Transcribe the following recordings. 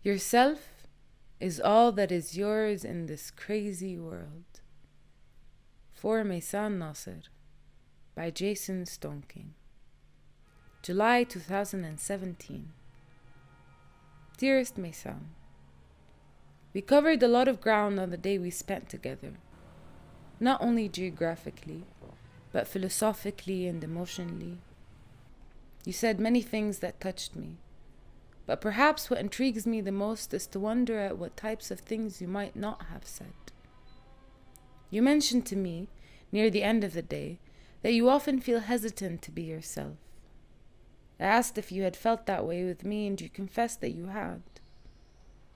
Yourself is all that is yours in this crazy world. For Maysan Nasser by Jason Stoneking. July 2017. Dearest Maysan, we covered a lot of ground on the day we spent together, not only geographically, but philosophically and emotionally. You said many things that touched me, but perhaps what intrigues me the most is to wonder at what types of things you might not have said. You mentioned to me, near the end of the day, that you often feel hesitant to be yourself. I asked if you had felt that way with me, and you confessed that you had.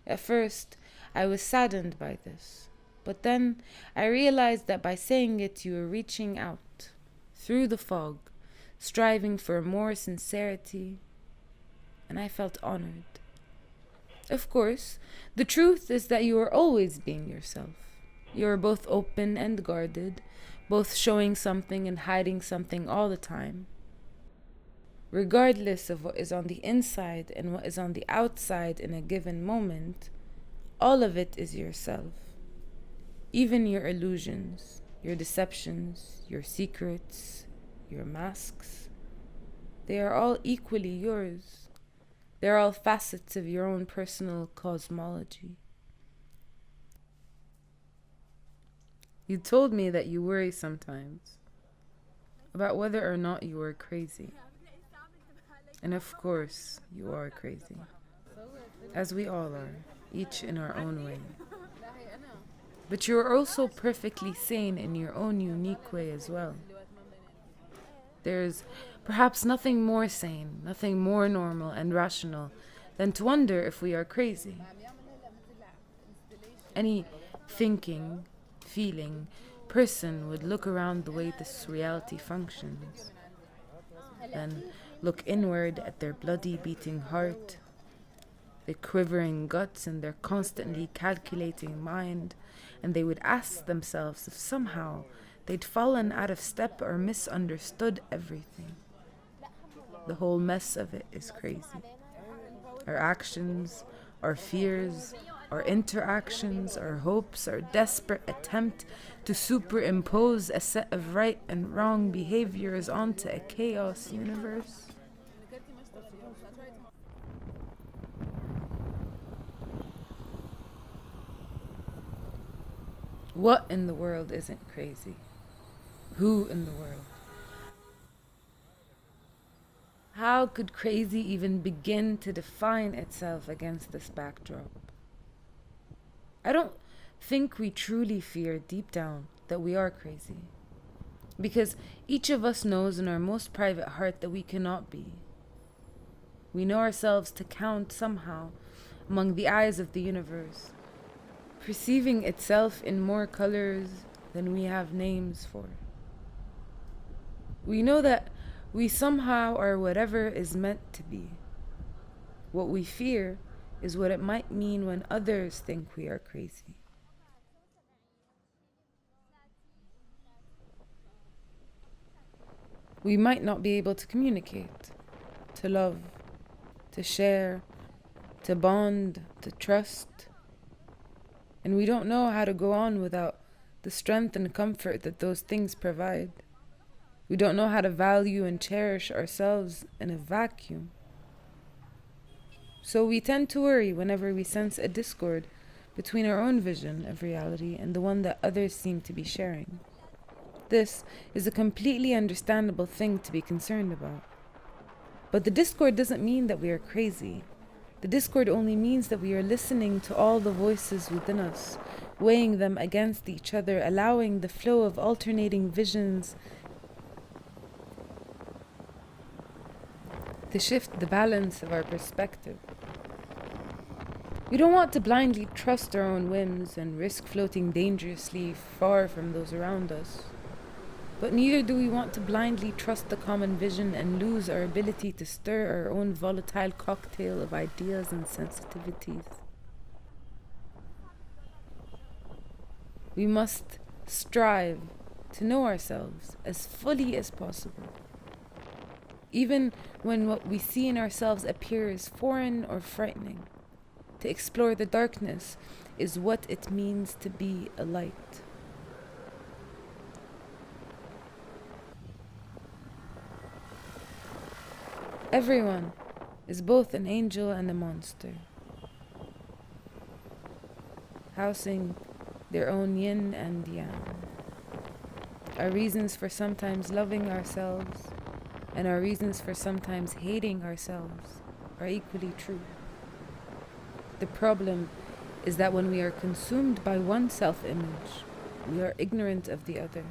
At first, I was saddened by this, but then I realized that by saying it, you were reaching out, through the fog, striving for more sincerity, and I felt honored. Of course, the truth is that you are always being yourself. You are both open and guarded, both showing something and hiding something all the time. Regardless of what is on the inside and what is on the outside in a given moment, all of it is yourself. Even your illusions, your deceptions, your secrets, your masks, they are all equally yours. They are all facets of your own personal cosmology. You told me that you worry sometimes about whether or not you are crazy. And of course, you are crazy. As we all are, each in our own way. But you are also perfectly sane in your own unique way as well. There's perhaps nothing more sane, nothing more normal and rational than to wonder if we are crazy. Any thinking, feeling person would look around the way this reality functions, then look inward at their bloody beating heart, their quivering guts and their constantly calculating mind, and they would ask themselves if somehow they'd fallen out of step or misunderstood everything. The whole mess of it is crazy. Our actions, our fears, our interactions, our hopes, our desperate attempt to superimpose a set of right and wrong behaviors onto a chaos universe. What in the world isn't crazy? Who in the world? How could crazy even begin to define itself against this backdrop? I don't think we truly fear deep down that we are crazy, because each of us knows in our most private heart that we cannot be. We know ourselves to count somehow among the eyes of the universe, perceiving itself in more colors than we have names for. We know that we somehow are whatever is meant to be. What we fear is what it might mean when others think we are crazy. We might not be able to communicate, to love, to share, to bond, to trust. And we don't know how to go on without the strength and comfort that those things provide. We don't know how to value and cherish ourselves in a vacuum. So we tend to worry whenever we sense a discord between our own vision of reality and the one that others seem to be sharing. This is a completely understandable thing to be concerned about. But the discord doesn't mean that we are crazy. The discord only means that we are listening to all the voices within us, weighing them against each other, allowing the flow of alternating visions to shift the balance of our perspective. We don't want to blindly trust our own whims and risk floating dangerously far from those around us. But neither do we want to blindly trust the common vision and lose our ability to stir our own volatile cocktail of ideas and sensitivities. We must strive to know ourselves as fully as possible, even when what we see in ourselves appears foreign or frightening. To explore the darkness is what it means to be a light. Everyone is both an angel and a monster, housing their own yin and yang. Our reasons for sometimes loving ourselves and our reasons for sometimes hating ourselves are equally true. The problem is that when we are consumed by one self-image, we are ignorant of the other.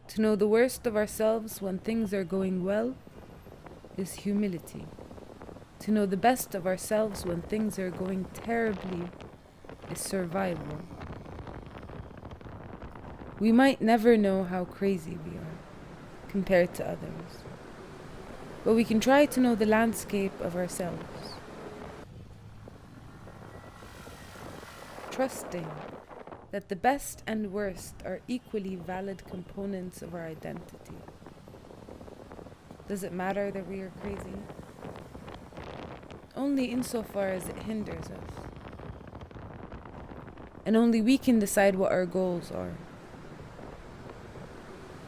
To know the worst of ourselves when things are going well is humility. To know the best of ourselves when things are going terribly is survival. We might never know how crazy we are compared to others, but we can try to know the landscape of ourselves. Trusting that the best and worst are equally valid components of our identity. Does it matter that we are crazy? Only insofar as it hinders us. And only we can decide what our goals are.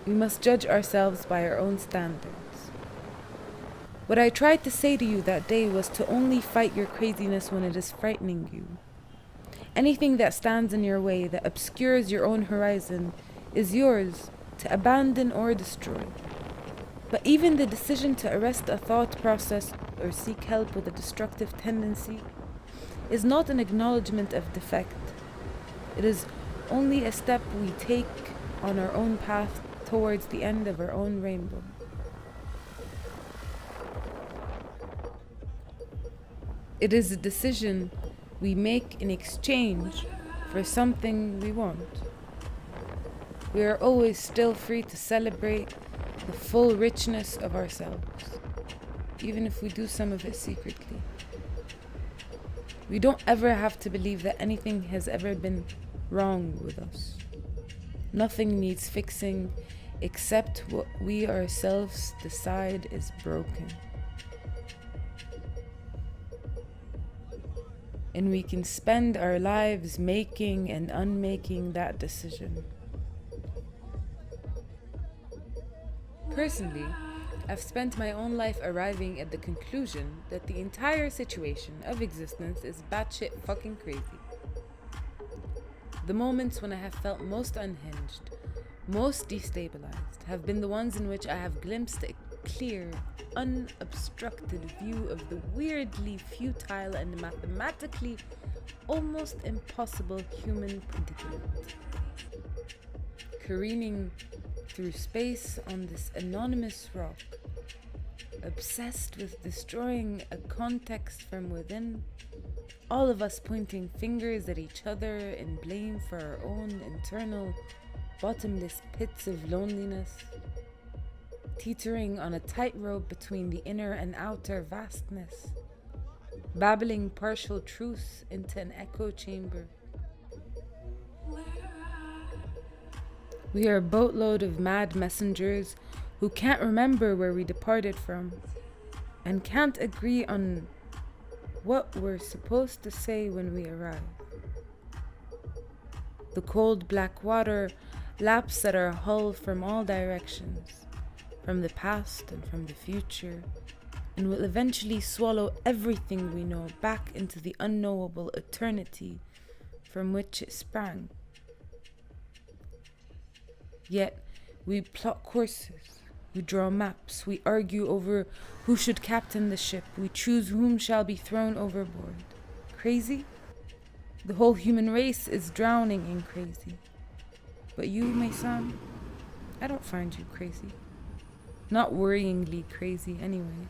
We must judge ourselves by our own standards. What I tried to say to you that day was to only fight your craziness when it is frightening you. Anything that stands in your way, that obscures your own horizon, is yours to abandon or destroy. But even the decision to arrest a thought process or seek help with a destructive tendency is not an acknowledgement of defect. It is only a step we take on our own path towards the end of our own rainbow. It is a decision we make in exchange for something we want. We are always still free to celebrate the full richness of ourselves, even if we do some of it secretly. We don't ever have to believe that anything has ever been wrong with us. Nothing needs fixing except what we ourselves decide is broken. And we can spend our lives making and unmaking that decision. Personally, I've spent my own life arriving at the conclusion that the entire situation of existence is batshit fucking crazy. The moments when I have felt most unhinged, most destabilized, have been the ones in which I have glimpsed a clear, unobstructed view of the weirdly futile and mathematically almost impossible human predicament. Careening through space on this anonymous rock, obsessed with destroying a context from within, all of us pointing fingers at each other in blame for our own internal bottomless pits of loneliness, teetering on a tightrope between the inner and outer vastness, babbling partial truths into an echo chamber. We are a boatload of mad messengers who can't remember where we departed from and can't agree on what we're supposed to say when we arrive. The cold black water laps at our hull from all directions, from the past and from the future, and will eventually swallow everything we know back into the unknowable eternity from which it sprang. Yet we plot courses, we draw maps, we argue over who should captain the ship, we choose whom shall be thrown overboard. Crazy? The whole human race is drowning in crazy. But you, Maysan, I don't find you crazy. Not worryingly crazy anyway.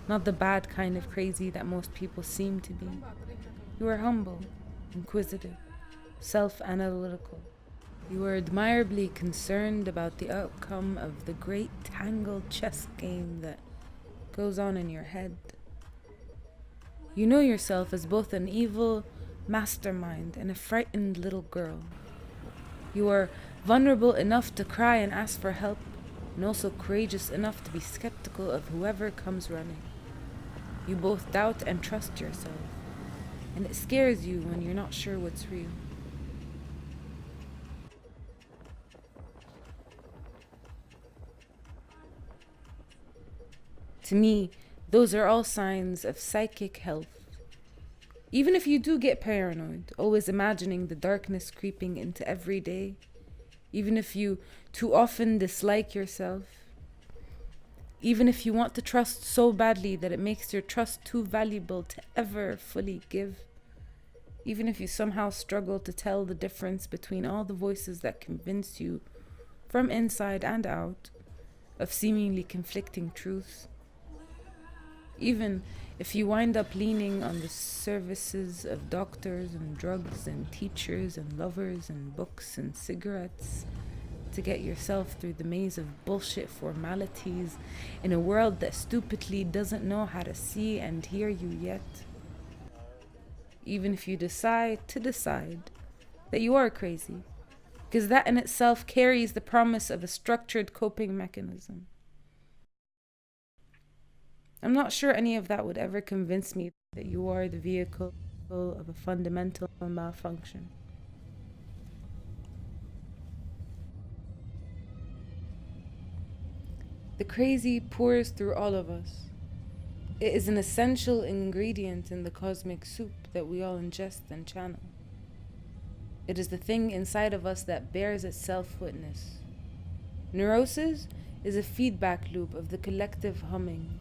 Not the bad kind of crazy that most people seem to be. You are humble, inquisitive, self-analytical. You are admirably concerned about the outcome of the great tangled chess game that goes on in your head. You know yourself as both an evil mastermind and a frightened little girl. You are vulnerable enough to cry and ask for help, and also courageous enough to be skeptical of whoever comes running. You both doubt and trust yourself, and it scares you when you're not sure what's real. To me, those are all signs of psychic health. Even if you do get paranoid, always imagining the darkness creeping into every day, even if you too often dislike yourself, even if you want to trust so badly that it makes your trust too valuable to ever fully give, even if you somehow struggle to tell the difference between all the voices that convince you, from inside and out, of seemingly conflicting truths, even if you wind up leaning on the services of doctors and drugs and teachers and lovers and books and cigarettes to get yourself through the maze of bullshit formalities in a world that stupidly doesn't know how to see and hear you yet. Even if you decide that you are crazy, because that in itself carries the promise of a structured coping mechanism. I'm not sure any of that would ever convince me that you are the vehicle of a fundamental malfunction. The crazy pours through all of us. It is an essential ingredient in the cosmic soup that we all ingest and channel. It is the thing inside of us that bears itself witness. Neurosis is a feedback loop of the collective humming.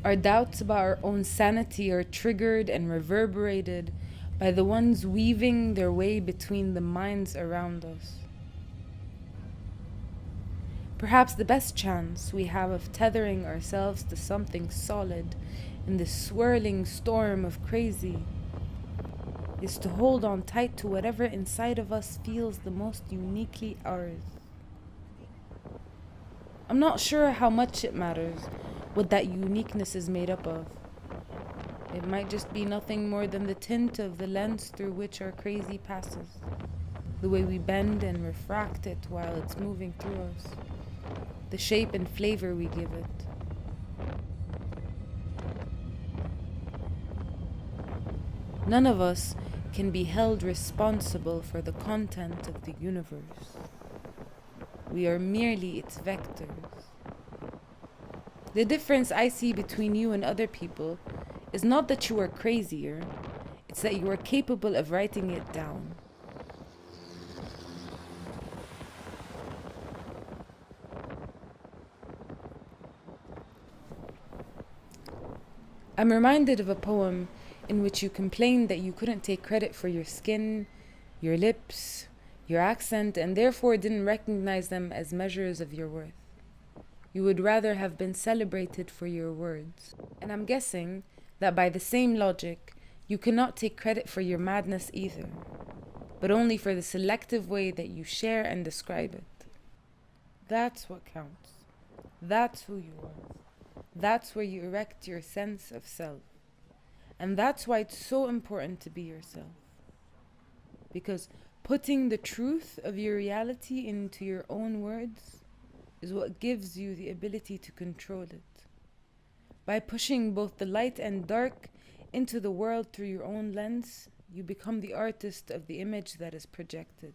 Our doubts about our own sanity are triggered and reverberated by the ones weaving their way between the minds around us. Perhaps the best chance we have of tethering ourselves to something solid in this swirling storm of crazy is to hold on tight to whatever inside of us feels the most uniquely ours. I'm not sure how much it matters what that uniqueness is made up of. It might just be nothing more than the tint of the lens through which our crazy passes, the way we bend and refract it while it's moving through us, the shape and flavor we give it. None of us can be held responsible for the content of the universe. We are merely its vectors. The difference I see between you and other people is not that you are crazier, it's that you are capable of writing it down. I'm reminded of a poem in which you complained that you couldn't take credit for your skin, your lips, your accent, and therefore didn't recognize them as measures of your worth. You would rather have been celebrated for your words. And I'm guessing that by the same logic, you cannot take credit for your madness either, but only for the selective way that you share and describe it. That's what counts. That's who you are. That's where you erect your sense of self. And that's why it's so important to be yourself. Because putting the truth of your reality into your own words is what gives you the ability to control it. By pushing both the light and dark into the world through your own lens, you become the artist of the image that is projected.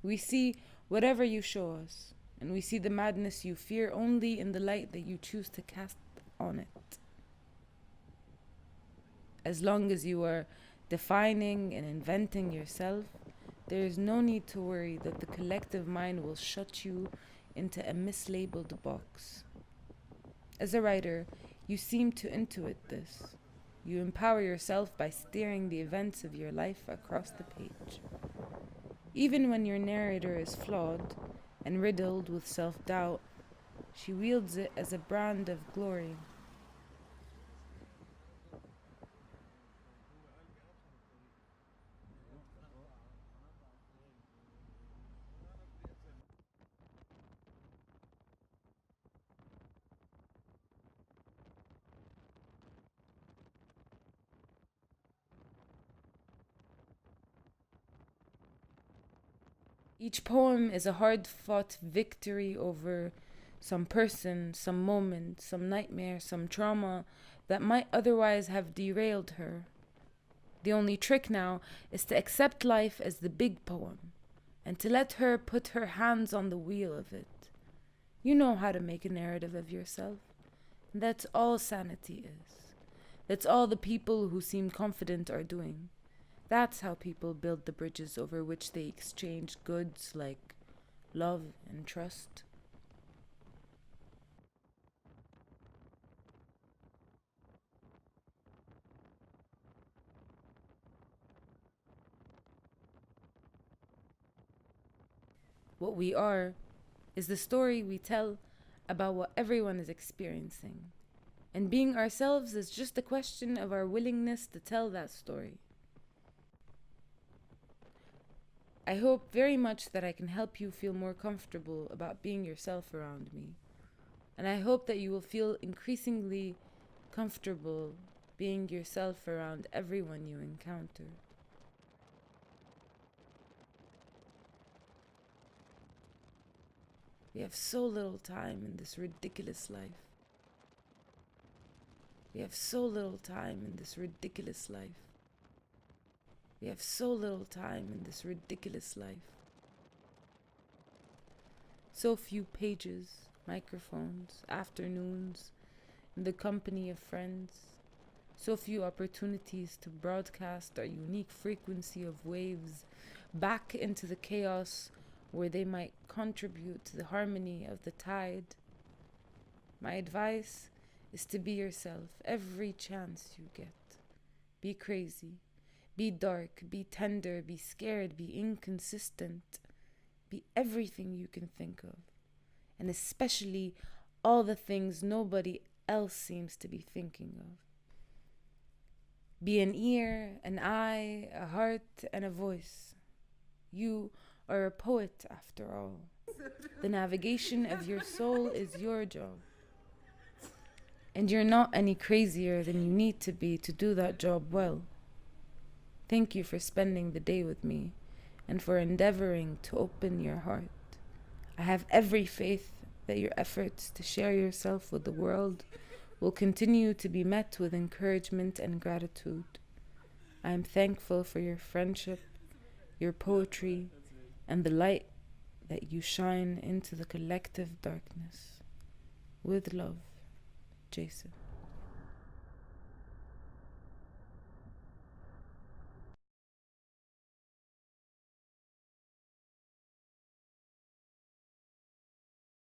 We see whatever you show us, and we see the madness you fear only in the light that you choose to cast on it. As long as you are defining and inventing yourself, there is no need to worry that the collective mind will shut you into a mislabeled box. As a writer, you seem to intuit this. You empower yourself by steering the events of your life across the page. Even when your narrator is flawed and riddled with self-doubt, she wields it as a brand of glory. Each poem is a hard-fought victory over some person, some moment, some nightmare, some trauma that might otherwise have derailed her. The only trick now is to accept life as the big poem and to let her put her hands on the wheel of it. You know how to make a narrative of yourself. And that's all sanity is. That's all the people who seem confident are doing. That's how people build the bridges over which they exchange goods like love and trust. What we are is the story we tell about what everyone is experiencing. And being ourselves is just a question of our willingness to tell that story. I hope very much that I can help you feel more comfortable about being yourself around me. And I hope that you will feel increasingly comfortable being yourself around everyone you encounter. We have so little time in this ridiculous life. We have so little time in this ridiculous life. We have so little time in this ridiculous life. So few pages, microphones, afternoons, in the company of friends. So few opportunities to broadcast our unique frequency of waves back into the chaos where they might contribute to the harmony of the tide. My advice is to be yourself every chance you get. Be crazy. Be dark, be tender, be scared, be inconsistent. Be everything you can think of. And especially all the things nobody else seems to be thinking of. Be an ear, an eye, a heart, and a voice. You are a poet after all. The navigation of your soul is your job. And you're not any crazier than you need to be to do that job well. Thank you for spending the day with me and for endeavoring to open your heart. I have every faith that your efforts to share yourself with the world will continue to be met with encouragement and gratitude. I am thankful for your friendship, your poetry, and the light that you shine into the collective darkness. With love, Jason.